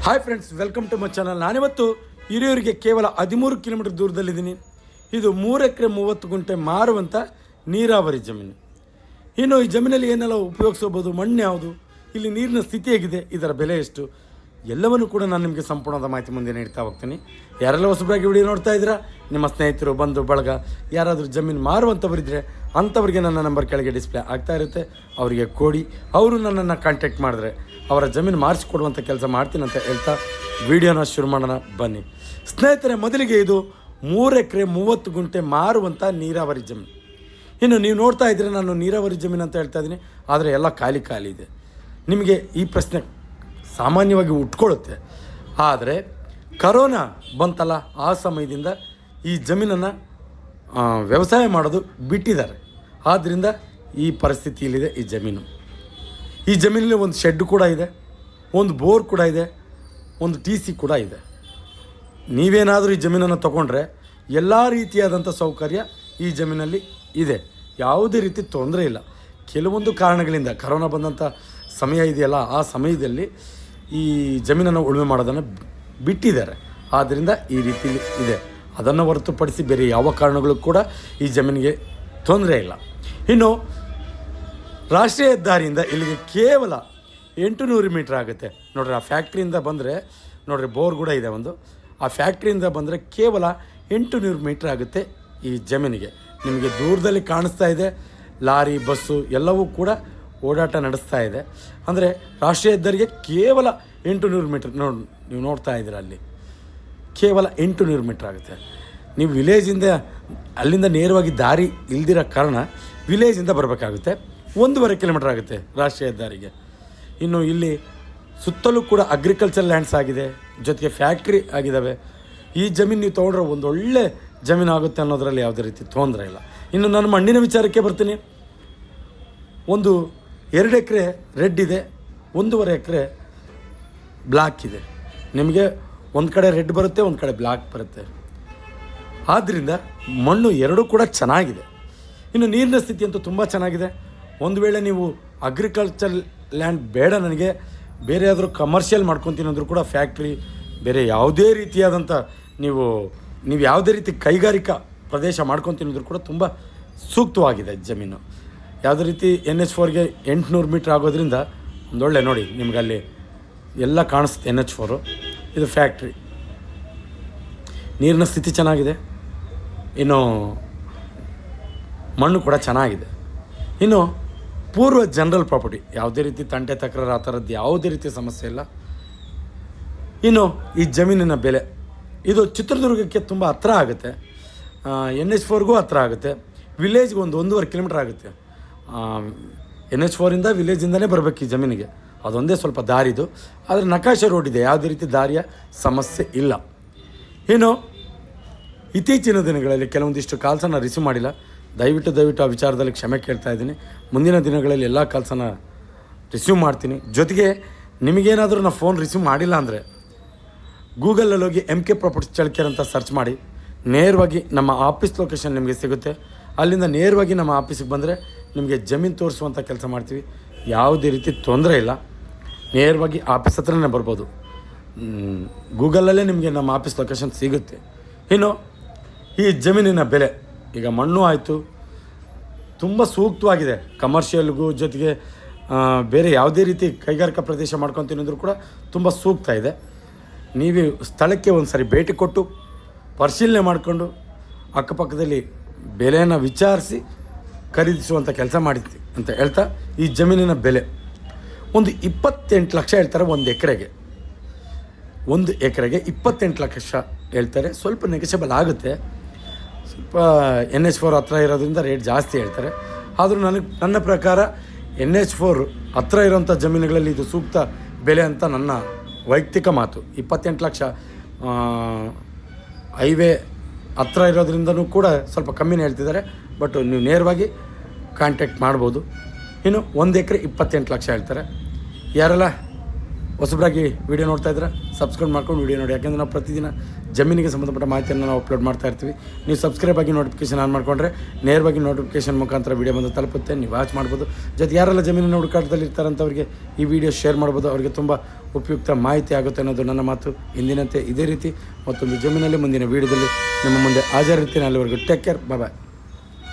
Hi friends, welcome to my channel. ನಾನಿವತ್ತು ಹಿರಿಯೂರಿಗೆ ಕೇವಲ 13 ಕಿಲೋಮೀಟರ್ ದೂರದಲ್ಲಿದ್ದೀನಿ. ಇದು 3 ಎಕರೆ 30 ಗುಂಟೆ ಮಾರುವಂಥ ನೀರಾವರಿ ಜಮೀನು. ಇನ್ನು ಈ ಜಮೀನಲ್ಲಿ ಏನೆಲ್ಲ ಉಪಯೋಗಿಸಬಹುದು, ಮಣ್ಣು ಯಾವುದು, ಇಲ್ಲಿ ನೀರಿನ ಸ್ಥಿತಿ ಹೇಗಿದೆ, ಇದರ ಬೆಲೆ ಎಷ್ಟು, ಎಲ್ಲವನ್ನೂ ಕೂಡ ನಾನು ನಿಮಗೆ ಸಂಪೂರ್ಣವಾದ ಮಾಹಿತಿ ಮುಂದೆ ನೀಡ್ತಾ ಹೋಗ್ತೀನಿ. ಯಾರೆಲ್ಲ ಹೊಸಬರಾಗಿ ವಿಡಿಯೋ ನೋಡ್ತಾ ಇದ್ದೀರಾ, ನಿಮ್ಮ ಸ್ನೇಹಿತರು, ಬಂಧು ಬಳಗ ಯಾರಾದರೂ ಜಮೀನು ಮಾರುವಂಥವರಿದ್ದರೆ ಅಂಥವ್ರಿಗೆ ನನ್ನ ನಂಬರ್ ಕೆಳಗೆ ಡಿಸ್ಪ್ಲೇ ಆಗ್ತಾ ಇರುತ್ತೆ. ಅವರಿಗೆ ಕೊಡಿ, ಅವರು ನನ್ನನ್ನು ಕಾಂಟ್ಯಾಕ್ಟ್ ಮಾಡಿದ್ರೆ ಅವರ ಜಮೀನು ಮಾರಿಸಿಕೊಡುವಂಥ ಕೆಲಸ ಮಾಡ್ತೀನಿ ಅಂತ ಹೇಳ್ತಾ ವಿಡಿಯೋನ ಶುರು ಮಾಡೋಣ ಬನ್ನಿ ಸ್ನೇಹಿತರೆ. ಮೊದಲಿಗೆ ಇದು 3 ಎಕರೆ 30 ಗುಂಟೆ ಮಾರುವಂಥ ನೀರಾವರಿ ಜಮೀನು. ಇನ್ನು ನೀವು ನೋಡ್ತಾ ಇದ್ದರೆ ನಾನು ನೀರಾವರಿ ಜಮೀನು ಅಂತ ಹೇಳ್ತಾ ಇದ್ದೀನಿ, ಆದರೆ ಎಲ್ಲ ಖಾಲಿ ಇದೆ. ನಿಮಗೆ ಈ ಪ್ರಶ್ನೆ ಸಾಮಾನ್ಯವಾಗಿ ಉಟ್ಕೊಳ್ಳುತ್ತೆ. ಆದರೆ ಕರೋನಾ ಬಂತಲ್ಲ, ಆ ಸಮಯದಿಂದ ಈ ಜಮೀನನ್ನು ವ್ಯವಸಾಯ ಮಾಡೋದು ಬಿಟ್ಟಿದ್ದಾರೆ. ಆದ್ದರಿಂದ ಈ ಪರಿಸ್ಥಿತಿಯಲ್ಲಿದೆ ಈ ಜಮೀನು. ಈ ಜಮೀನಲ್ಲಿ ಒಂದು ಶೆಡ್ ಕೂಡ ಇದೆ, ಒಂದು ಬೋರ್ ಕೂಡ ಇದೆ, ಒಂದು TC ಕೂಡ ಇದೆ. ನೀವೇನಾದರೂ ಈ ಜಮೀನನ್ನು ತೊಗೊಂಡ್ರೆ ಎಲ್ಲ ರೀತಿಯಾದಂಥ ಸೌಕರ್ಯ ಈ ಜಮೀನಲ್ಲಿ ಇದೆ. ಯಾವುದೇ ರೀತಿ ತೊಂದರೆ ಇಲ್ಲ. ಕೆಲವೊಂದು ಕಾರಣಗಳಿಂದ ಕರೋನಾ ಬಂದಂಥ ಸಮಯ ಇದೆಯಲ್ಲ, ಆ ಸಮಯದಲ್ಲಿ ಈ ಜಮೀನನ್ನು ಉಳುಮೆ ಮಾಡೋದನ್ನು ಬಿಟ್ಟಿದ್ದಾರೆ. ಆದ್ದರಿಂದ ಈ ರೀತಿಯಲ್ಲಿ ಇದೆ. ಅದನ್ನು ಹೊರತುಪಡಿಸಿ ಬೇರೆ ಯಾವ ಕಾರಣಗಳು ಕೂಡ ಈ ಜಮೀನಿಗೆ ತೊಂದರೆ ಇಲ್ಲ. ಇನ್ನು ರಾಷ್ಟ್ರೀಯ ಹೆದ್ದಾರಿಯಿಂದ ಇಲ್ಲಿಗೆ ಕೇವಲ 800 ಮೀಟ್ರ್ ಆಗುತ್ತೆ ನೋಡ್ರಿ. ಆ ಫ್ಯಾಕ್ಟ್ರಿಯಿಂದ ಬಂದರೆ ನೋಡ್ರಿ, ಬೋರ್ ಕೂಡ ಇದೆ ಒಂದು. ಆ ಫ್ಯಾಕ್ಟ್ರಿಯಿಂದ ಬಂದರೆ ಕೇವಲ 800 ಮೀಟ್ರ್ ಆಗುತ್ತೆ ಈ ಜಮೀನಿಗೆ. ನಿಮಗೆ ದೂರದಲ್ಲಿ ಕಾಣಿಸ್ತಾ ಇದೆ ಲಾರಿ, ಬಸ್ಸು ಎಲ್ಲವೂ ಕೂಡ ಓಡಾಟ ನಡೆಸ್ತಾ ಇದೆ. ಅಂದರೆ ರಾಷ್ಟ್ರೀಯ ಹೆದ್ದಾರಿಗೆ ಕೇವಲ 800 ಮೀಟ್ರ್ ನೀವು ನೋಡ್ತಾ ಇದ್ದೀರ, ಅಲ್ಲಿ ಕೇವಲ 800 ಮೀಟ್ರ್ ಆಗುತ್ತೆ. ನೀವು ವಿಲೇಜಿಂದ ಅಲ್ಲಿಂದ ನೇರವಾಗಿ ದಾರಿ ಇಲ್ದಿರೋ ಕಾರಣ ವಿಲೇಜಿಂದ ಬರಬೇಕಾಗುತ್ತೆ. 1.5 ಕಿಲೋಮೀಟ್ರ್ ಆಗುತ್ತೆ ರಾಷ್ಟ್ರೀಯ ಹೆದ್ದಾರಿಗೆ. ಇನ್ನು ಇಲ್ಲಿ ಸುತ್ತಲೂ ಕೂಡ ಅಗ್ರಿಕಲ್ಚರ್ ಲ್ಯಾಂಡ್ಸ್ ಆಗಿದೆ, ಜೊತೆಗೆ ಫ್ಯಾಕ್ಟ್ರಿ ಆಗಿದ್ದಾವೆ. ಈ ಜಮೀನು ನೀವು ತೊಗೊಂಡ್ರೆ ಒಂದು ಒಳ್ಳೆ ಜಮೀನು ಆಗುತ್ತೆ ಅನ್ನೋದರಲ್ಲಿ ಯಾವುದೇ ರೀತಿ ತೊಂದರೆ ಇಲ್ಲ. ಇನ್ನು ನಾನು ಮಣ್ಣಿನ ವಿಚಾರಕ್ಕೆ ಬರ್ತೀನಿ. ಒಂದು 2 ಎಕರೆ ರೆಡ್ ಇದೆ, 1.5 ಎಕರೆ ಬ್ಲ್ಯಾಕ್ ಇದೆ. ನಿಮಗೆ ಒಂದು ಕಡೆ ರೆಡ್ ಬರುತ್ತೆ, ಒಂದು ಕಡೆ ಬ್ಲ್ಯಾಕ್ ಬರುತ್ತೆ. ಆದ್ದರಿಂದ ಮಣ್ಣು ಎರಡೂ ಕೂಡ ಚೆನ್ನಾಗಿದೆ. ಇನ್ನು ನೀರಿನ ಸ್ಥಿತಿ ಅಂತೂ ತುಂಬ ಚೆನ್ನಾಗಿದೆ. ಒಂದು ವೇಳೆ ನೀವು ಅಗ್ರಿಕಲ್ಚರ್ ಲ್ಯಾಂಡ್ ಬೇಡ, ನನಗೆ ಬೇರೆ ಯಾದರೂ ಕಮರ್ಷಿಯಲ್ ಮಾಡ್ಕೊತೀನಿ ಅಂದರೂ ಕೂಡ ಫ್ಯಾಕ್ಟ್ರಿ, ಬೇರೆ ಯಾವುದೇ ರೀತಿಯಾದಂಥ ನೀವು ಯಾವುದೇ ರೀತಿ ಕೈಗಾರಿಕಾ ಪ್ರದೇಶ ಮಾಡ್ಕೊತೀನಿ ಅಂದರೂ ಕೂಡ ತುಂಬ ಸೂಕ್ತವಾಗಿದೆ ಜಮೀನು. ಯಾವುದೇ ರೀತಿ NH4ಗೆ 800 ಮೀಟ್ರ್ ಆಗೋದ್ರಿಂದ ಒಂದೊಳ್ಳೆ ನೋಡಿ, ನಿಮ್ಗೆ ಅಲ್ಲಿ ಎಲ್ಲ ಕಾಣಿಸುತ್ತೆ. NH4 ಇದು ಫ್ಯಾಕ್ಟ್ರಿ. ನೀರಿನ ಸ್ಥಿತಿ ಚೆನ್ನಾಗಿದೆ. ಇನ್ನು ಮಣ್ಣು ಕೂಡ ಚೆನ್ನಾಗಿದೆ. ಇನ್ನು ಪೂರ್ವ ಜನರಲ್ ಪ್ರಾಪರ್ಟಿ, ಯಾವುದೇ ರೀತಿ ತಂಟೆ ತಕರಾರು ಆ ಥರದ್ದು ಯಾವುದೇ ರೀತಿ ಸಮಸ್ಯೆ ಇಲ್ಲ. ಇನ್ನು ಈ ಜಮೀನಿನ ಬೆಲೆ, ಇದು ಚಿತ್ರದುರ್ಗಕ್ಕೆ ತುಂಬ ಹತ್ರ ಆಗುತ್ತೆ, NH4ಗೂ ಹತ್ರ ಆಗುತ್ತೆ, ವಿಲೇಜ್ಗೆ 1.5 ಕಿಲೋಮೀಟ್ರ್ ಆಗುತ್ತೆ. NH4ಇಂದ ವಿಲೇಜಿಂದನೇ ಬರಬೇಕು ಈ ಜಮೀನಿಗೆ. ಅದೊಂದೇ ಸ್ವಲ್ಪ ದಾರಿದು, ಆದರೆ ನಕಾಶೆ ರೋಡ್ ಇದೆ, ಯಾವುದೇ ರೀತಿ ದಾರಿಯ ಸಮಸ್ಯೆ ಇಲ್ಲ. ಇನ್ನು ಇತ್ತೀಚಿನ ದಿನಗಳಲ್ಲಿ ಕೆಲವೊಂದಿಷ್ಟು ಕಾಲ್ಸನ್ನು ರಿಸೀವ್ ಮಾಡಿಲ್ಲ. ದಯವಿಟ್ಟು ಆ ವಿಚಾರದಲ್ಲಿ ಕ್ಷಮೆ ಕೇಳ್ತಾ ಇದ್ದೀನಿ. ಮುಂದಿನ ದಿನಗಳಲ್ಲಿ ಎಲ್ಲ ಕಾಲ್ಸನ್ನು ರಿಸೀವ್ ಮಾಡ್ತೀನಿ. ಜೊತೆಗೆ ನಿಮಗೇನಾದರೂ ನಾನು ಫೋನ್ ರಿಸೀವ್ ಮಾಡಿಲ್ಲ ಅಂದರೆ ಗೂಗಲಲ್ಲಿ ಹೋಗಿ MK ಪ್ರಾಪರ್ಟೀಸ್ ಚಳ್ಳಕೆರೆ ಅಂತ ಸರ್ಚ್ ಮಾಡಿ, ನೇರವಾಗಿ ನಮ್ಮ ಆಫೀಸ್ ಲೊಕೇಶನ್ ನಿಮಗೆ ಸಿಗುತ್ತೆ. ಅಲ್ಲಿಂದ ನೇರವಾಗಿ ನಮ್ಮ ಆಫೀಸಿಗೆ ಬಂದರೆ ನಿಮಗೆ ಜಮೀನು ತೋರಿಸುವಂಥ ಕೆಲಸ ಮಾಡ್ತೀವಿ. ಯಾವುದೇ ರೀತಿ ತೊಂದರೆ ಇಲ್ಲ. ನೇರವಾಗಿ ಆಫೀಸ್ ಹತ್ರನೇ ಬರ್ಬೋದು. ಗೂಗಲಲ್ಲೇ ನಿಮಗೆ ನಮ್ಮ ಆಫೀಸ್ ಲೊಕೇಶನ್ ಸಿಗುತ್ತೆ. ಇನ್ನು ಈ ಜಮೀನಿನ ಬೆಲೆ, ಈಗ ಮಣ್ಣು ಆಯಿತು, ತುಂಬ ಸೂಕ್ತವಾಗಿದೆ ಕಮರ್ಷಿಯಲ್ಗೂ, ಜೊತೆಗೆ ಬೇರೆ ಯಾವುದೇ ರೀತಿ ಕೈಗಾರಿಕಾ ಪ್ರದೇಶ ಮಾಡ್ಕೊತೀನಿ ಅಂದರೂ ಕೂಡ ತುಂಬ ಸೂಕ್ತ ಇದೆ. ನೀವು ಸ್ಥಳಕ್ಕೆ ಒಂದು ಸಾರಿ ಭೇಟಿ ಕೊಟ್ಟು ಪರಿಶೀಲನೆ ಮಾಡಿಕೊಂಡು ಅಕ್ಕಪಕ್ಕದಲ್ಲಿ ಬೆಲೆಯನ್ನು ವಿಚಾರಿಸಿ ಖರೀದಿಸುವಂಥ ಕೆಲಸ ಮಾಡಿದ್ವಿ ಅಂತ ಹೇಳ್ತಾ, ಈ ಜಮೀನಿನ ಬೆಲೆ ಒಂದು 28 ಲಕ್ಷ ಹೇಳ್ತಾರೆ. ಒಂದು ಎಕರೆಗೆ 28 ಲಕ್ಷ ಹೇಳ್ತಾರೆ. ಸ್ವಲ್ಪ ನೆಗೆಷಬಲ್ ಆಗುತ್ತೆ. ಸ್ವಲ್ಪ NH4 ಹತ್ರ ಇರೋದ್ರಿಂದ ರೇಟ್ ಜಾಸ್ತಿ ಹೇಳ್ತಾರೆ. ಆದರೂ ನನ್ನ ಪ್ರಕಾರ NH4 ಹತ್ರ ಇರೋಂಥ ಜಮೀನುಗಳಲ್ಲಿ ಇದು ಸೂಕ್ತ ಬೆಲೆ ಅಂತ ನನ್ನ ವೈಯಕ್ತಿಕ ಮಾತು. 28 ಲಕ್ಷ ಹೈವೇ ಹತ್ರ ಇರೋದ್ರಿಂದನೂ ಕೂಡ ಸ್ವಲ್ಪ ಕಮ್ಮಿನೇ ಹೇಳ್ತಿದ್ದಾರೆ. ಬಟ್ ನೀವು ನೇರವಾಗಿ ಕಾಂಟ್ಯಾಕ್ಟ್ ಮಾಡ್ಬೋದು. ಇನ್ನು 1 ಎಕರೆ 28 ಲಕ್ಷ ಹೇಳ್ತಾರೆ. ಯಾರೆಲ್ಲ ಹೊಸಬ್ರಾಗಿ ವಿಡಿಯೋ ನೋಡ್ತಾ ಇದ್ರೆ ಸಬ್ಸ್ಕ್ರೈಬ್ ಮಾಡ್ಕೊಂಡು ವಿಡಿಯೋ ನೋಡಿ. ಯಾಕೆಂದರೆ ನಾವು ಪ್ರತಿದಿನ ಜಮೀನಿಗೆ ಸಂಬಂಧಪಟ್ಟ ಮಾಹಿತಿಯನ್ನು ನಾವು ಅಪ್ಲೋಡ್ ಮಾಡ್ತಾ ಇರ್ತೀವಿ. ನೀವು ಸಬ್ಸ್ಕ್ರೈಬ್ ಆಗಿ ನೋಟಿಫಿಕೇಶನ್ ಆನ್ ಮಾಡಿಕೊಂಡ್ರೆ ನೇರವಾಗಿ ನೋಟಿಫಿಕೇಶನ್ ಮುಖಾಂತರ ವಿಡಿಯೋ ಬಂದು ತಲುಪುತ್ತೆ, ನೀವು ವಾಚ್ ಮಾಡ್ಬೋದು. ಜೊತೆ ಯಾರೆಲ್ಲ ಜಮೀನಿನ ಹುಡುಕಾಟದಲ್ಲಿ ಇರ್ತಾರಂಥವ್ರಿಗೆ ಈ ವಿಡಿಯೋ ಶೇರ್ ಮಾಡ್ಬೋದು, ಅವರಿಗೆ ತುಂಬ ಉಪಯುಕ್ತ ಮಾಹಿತಿ ಆಗುತ್ತೆ ಅನ್ನೋದು ನನ್ನ ಮಾತು. ಇಂದಿನಂತೆ ಇದೇ ರೀತಿ ಮತ್ತೊಂದು ಜಮೀನಲ್ಲಿ ಮುಂದಿನ ವಿಡಿಯೋದಲ್ಲಿ ನಿಮ್ಮ ಮುಂದೆ ಹಾಜರಿರ್ತೀನಿ. ಅಲ್ಲಿವರೆಗೂ ಟೇಕ್ ಕೇರ್, ಬಾಯ್.